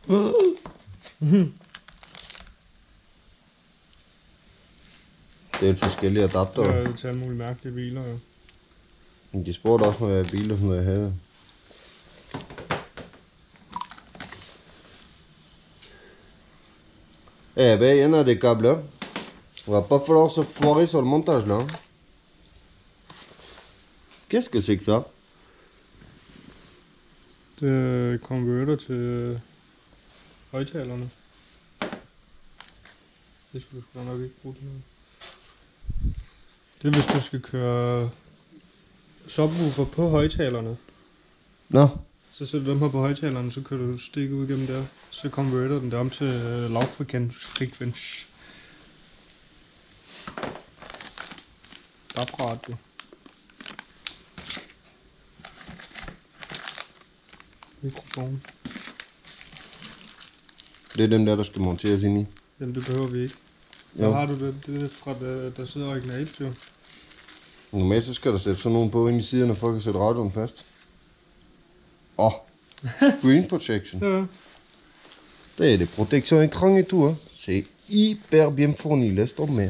Det er et forskellige adapter. Jeg har taget mulige mærkelige biler, jo. Men de spurgte også, når jeg er biler, som jeg havde. Eh ben, il y en a des câbles. Hein. On va pas falloir se foirer sur le montage là. Hein. Qu'est-ce que c'est que ça? Det konverter til højtalerne. Det skulle du sgu nok ikke bruge til noget. Det er hvis du skal køre subwoofer på højtalerne. Nå. Så sætter du dem her på højtalerne, så kører du stik ud gennem der. Så konverter den det om til lavfrekvens. DAB-radio. Mikrofon. Det er den der skal monteres ind i. Jamen det behøver vi ikke. Der har du det. Det er fra der sidder originalt jo. Normalt så skal der sætte sådan nogen på ind i siderne, for at sætte radioen fast. Screen protection. Ja. Det er det. Protection écran et tout. Hein. C'est hyper bien fourni. Laisse tomber.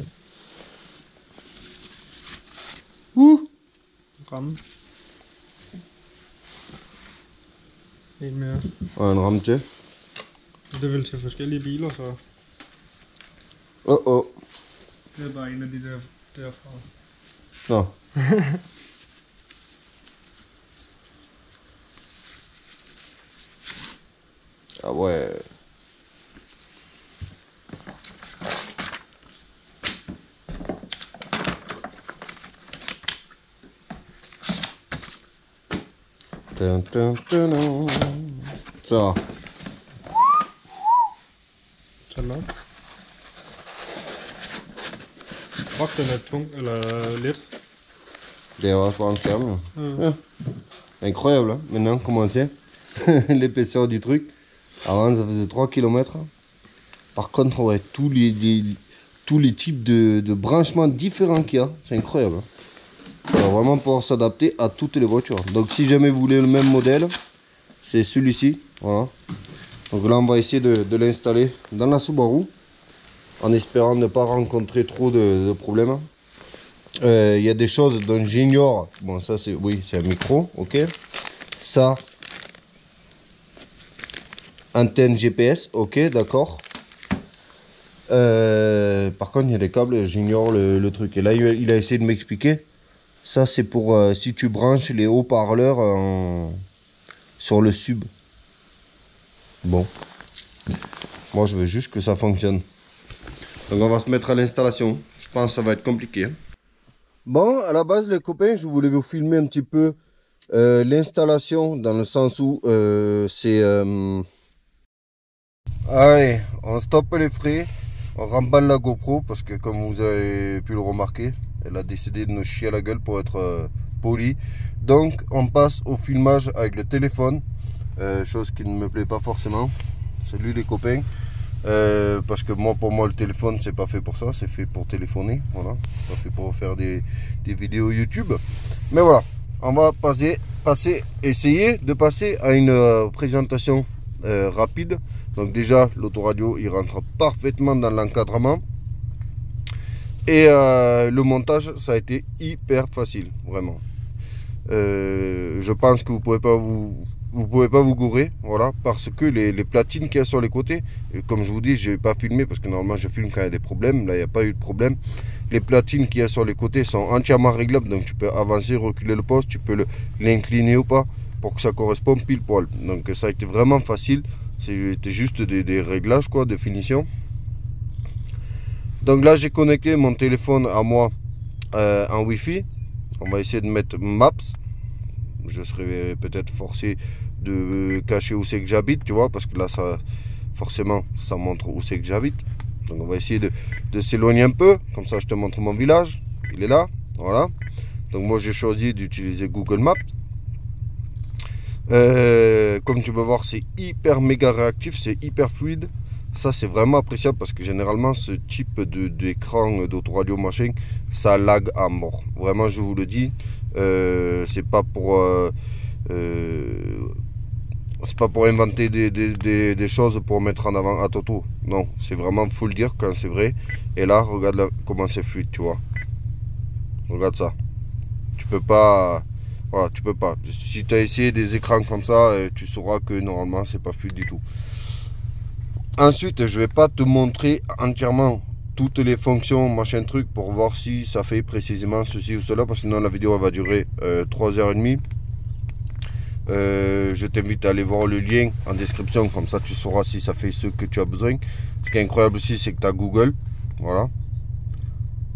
Ramme. En mere. Og en ramme til. Det er vel til forskellige biler så. Det er bare en af de der derfra. Nå. Ah ouais. Dun, dun, dun, dun. Så. Tag den op. Fuck, den er tung eller let. Det er også bare en skærm, jo. Ja. Incroyable, hein. Maintenant, commencez. L'épaisseur du truc. Avant, ça faisait 3 km. Par contre, ouais, tous les types de branchements différents qu'il y a, c'est incroyable. Ça va vraiment pouvoir s'adapter à toutes les voitures. Donc, si jamais vous voulez le même modèle, c'est celui-ci. Voilà. Donc là, on va essayer de l'installer dans la Subaru, en espérant ne pas rencontrer trop de problèmes. Il y a des choses dont j'ignore. Bon, ça, c'est un micro, ok. Ça, antenne GPS, ok, d'accord. Par contre, il y a des câbles, j'ignore le truc. Et là, il a essayé de m'expliquer. Ça, c'est pour si tu branches les haut-parleurs sur le sub. Bon. Moi, je veux juste que ça fonctionne. Donc, on va se mettre à l'installation. Je pense que ça va être compliqué. Bon, à la base, les copains, je voulais vous filmer un petit peu l'installation, dans le sens où c'est... Allez, on stoppe les frais, on remballe la GoPro, parce que comme vous avez pu le remarquer, elle a décidé de nous chier à la gueule pour être poli. Donc, on passe au filmage avec le téléphone, chose qui ne me plaît pas forcément. Salut les copains. Parce que pour moi le téléphone c'est pas fait pour ça, c'est fait pour téléphoner, voilà, c'est pas fait pour faire des vidéos YouTube. Mais voilà, on va essayer de passer à une présentation rapide. Donc déjà l'autoradio il rentre parfaitement dans l'encadrement. Et le montage ça a été hyper facile, vraiment. Je pense que vous pouvez pas vous gourer, voilà, parce que les platines qu'il y a sur les côtés, comme je vous dis, je n'ai pas filmé parce que normalement je filme quand il y a des problèmes. Là il n'y a pas eu de problème. Les platines qu'il y a sur les côtés sont entièrement réglables, donc tu peux avancer, reculer le poste, tu peux l'incliner ou pas pour que ça corresponde pile poil. Donc ça a été vraiment facile. C'était juste des réglages quoi, de finition. Donc là j'ai connecté mon téléphone à moi en Wi-Fi. On va essayer de mettre Maps. Je serai peut-être forcé de cacher où c'est que j'habite, tu vois, parce que là ça forcément ça montre où c'est que j'habite. Donc on va essayer de s'éloigner un peu, comme ça je te montre mon village, il est là, voilà. Donc moi j'ai choisi d'utiliser Google Maps. Comme tu peux voir c'est hyper méga réactif, c'est hyper fluide. Ça c'est vraiment appréciable parce que généralement ce type d'écran d'autoradio machin ça lag à mort. Vraiment je vous le dis, c'est pas pour c'est pas pour inventer des choses pour mettre en avant à Toto. Non, c'est vraiment, faut le dire quand c'est vrai. Et là, regarde là, comment c'est fluide, tu vois. Regarde ça. Tu peux pas... Voilà, tu peux pas. Si tu as essayé des écrans comme ça, tu sauras que normalement, c'est pas fluide du tout. Ensuite, je vais pas te montrer entièrement toutes les fonctions, machin truc, pour voir si ça fait précisément ceci ou cela, parce que sinon la vidéo elle va durer 3h30. Je t'invite à aller voir le lien en description, comme ça tu sauras si ça fait ce que tu as besoin. Ce qui est incroyable aussi, c'est que tu as Google. Voilà.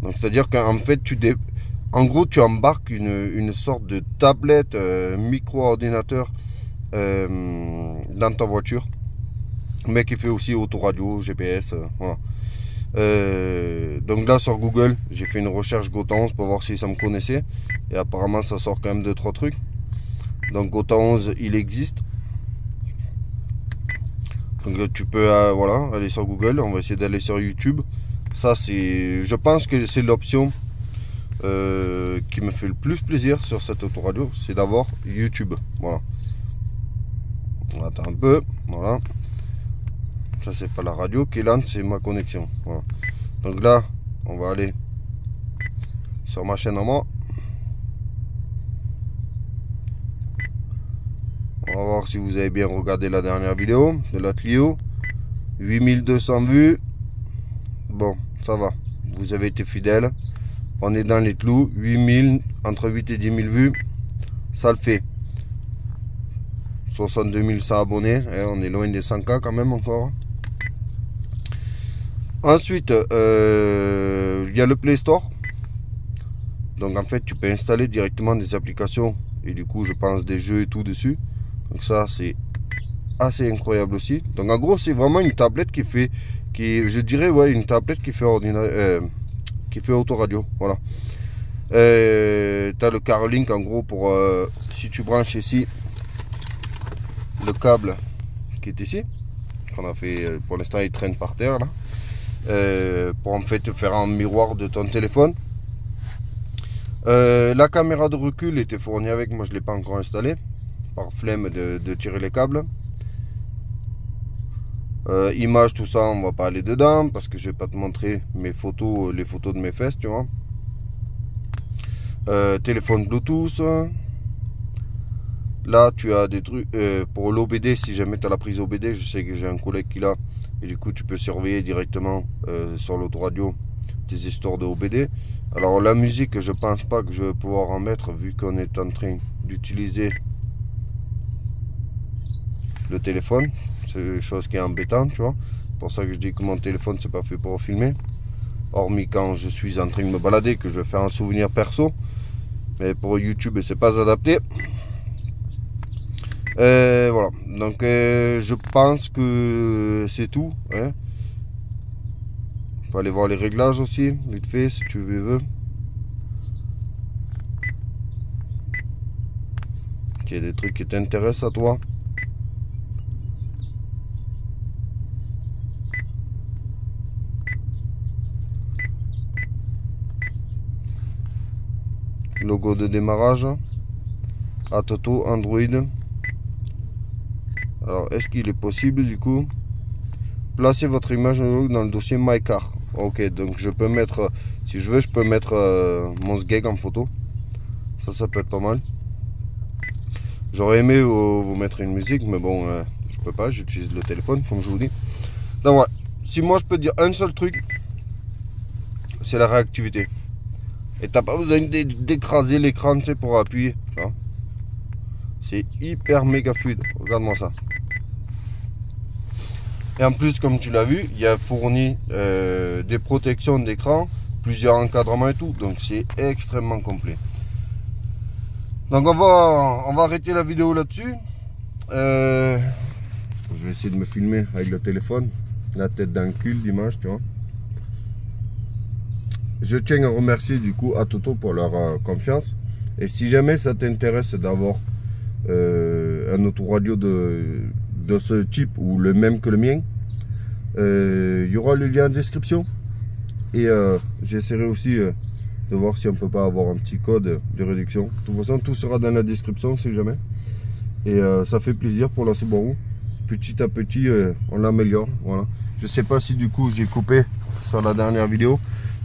Donc c'est-à-dire qu'en fait, en gros, tu embarques une sorte de tablette, micro-ordinateur dans ta voiture. Mais qui fait aussi autoradio, GPS, voilà. Donc là sur Google, j'ai fait une recherche Gotha 11 pour voir si ça me connaissait. Et apparemment ça sort quand même 2-3 trucs. Donc Gotha 11 il existe. Donc là, tu peux voilà, aller sur Google. On va essayer d'aller sur YouTube. Ça c'est, je pense que c'est l'option qui me fait le plus plaisir sur cette autoradio, c'est d'avoir YouTube. Voilà. On attend un peu. Voilà. Ça c'est pas la radio qui est lente, c'est ma connexion. Voilà. Donc là, on va aller sur ma chaîne à moi. On va voir si vous avez bien regardé la dernière vidéo de la Clio. 8200 vues. Bon, ça va. Vous avez été fidèles. On est dans les clous. 8000, entre 8 et 10 000 vues. Ça le fait. 62 100 abonnés. Et on est loin des 100K quand même encore. Ensuite, il y a le Play Store. Donc en fait, tu peux installer directement des applications. Et du coup, je pense des jeux et tout dessus. Donc ça, c'est assez incroyable aussi. Donc en gros, c'est vraiment une tablette je dirais, ouais, une tablette qui fait autoradio. Voilà. Tu as le Carlink en gros pour si tu branches ici le câble qui est ici, qu'on a fait pour l'instant, il traîne par terre là. Pour en fait faire un miroir de ton téléphone. La caméra de recul était fournie avec, moi je l'ai pas encore installée par flemme de tirer les câbles. Images, tout ça on va pas aller dedans parce que je vais pas te montrer mes photos, les photos de mes fesses, tu vois. Téléphone Bluetooth. Là tu as des trucs pour l'OBD, si jamais tu as la prise OBD, je sais que j'ai un collègue qui l'a. Et du coup, tu peux surveiller directement sur l'autoradio tes histoires de OBD. Alors, la musique, je pense pas que je vais pouvoir en mettre vu qu'on est en train d'utiliser le téléphone. C'est une chose qui est embêtante, tu vois. C'est pour ça que je dis que mon téléphone, c'est pas fait pour filmer. Hormis quand je suis en train de me balader, que je fais un souvenir perso. Mais pour YouTube, c'est pas adapté. Voilà, donc je pense que c'est tout, hein. On peut aller voir les réglages aussi, vite fait, si tu veux. Il y a des trucs qui t'intéressent à toi. Logo de démarrage. À Toto, Android. Alors, est-ce qu'il est possible du coup placer votre image dans le dossier My Car? Ok, donc je peux mettre, si je veux, je peux mettre mon sgeg en photo. Ça peut être pas mal. J'aurais aimé vous mettre une musique, mais bon, je peux pas, j'utilise le téléphone, comme je vous dis. Donc voilà, si moi je peux te dire un seul truc, c'est la réactivité. Et t'as pas besoin d'écraser l'écran, tu sais, pour appuyer. C'est hyper méga fluide, regarde-moi ça. Et en plus, comme tu l'as vu, il y a fourni des protections d'écran, plusieurs encadrements et tout. Donc c'est extrêmement complet. Donc on va arrêter la vidéo là-dessus. Je vais essayer de me filmer avec le téléphone. La tête dans le cul, l'image, tu vois. Je tiens à remercier du coup à Toto pour leur confiance. Et si jamais ça t'intéresse d'avoir un autoradio de ce type ou le même que le mien, il y aura le lien en description. Et j'essaierai aussi de voir si on peut pas avoir un petit code de réduction. De toute façon, tout sera dans la description si jamais. Et ça fait plaisir pour la Subaru. Petit à petit, on l'améliore. Voilà. Je sais pas si du coup j'ai coupé sur la dernière vidéo,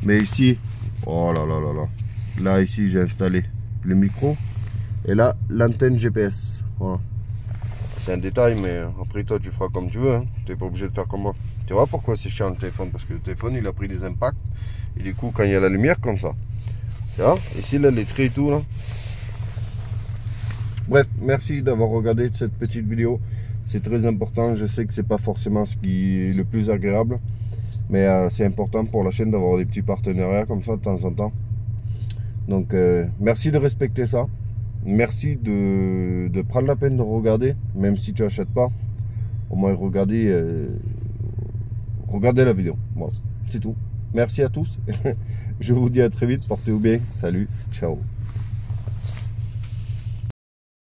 mais ici, oh là là là là. Là ici j'ai installé le micro et là l'antenne GPS. Voilà. C'est un détail, mais après toi tu feras comme tu veux. Hein. Tu n'es pas obligé de faire comme moi. Tu vois pourquoi c'est chiant le téléphone? Parce que le téléphone il a pris des impacts. Et du coup quand il y a la lumière comme ça. Tu vois, ici là les traits et tout là. Bref, merci d'avoir regardé cette petite vidéo. C'est très important. Je sais que c'est pas forcément ce qui est le plus agréable. Mais c'est important pour la chaîne d'avoir des petits partenariats comme ça de temps en temps. Donc merci de respecter ça. Merci de prendre la peine de regarder, même si tu n'achètes pas. Au moins regardez la vidéo. Voilà, c'est tout. Merci à tous. Je vous dis à très vite. Portez-vous bien. Salut. Ciao.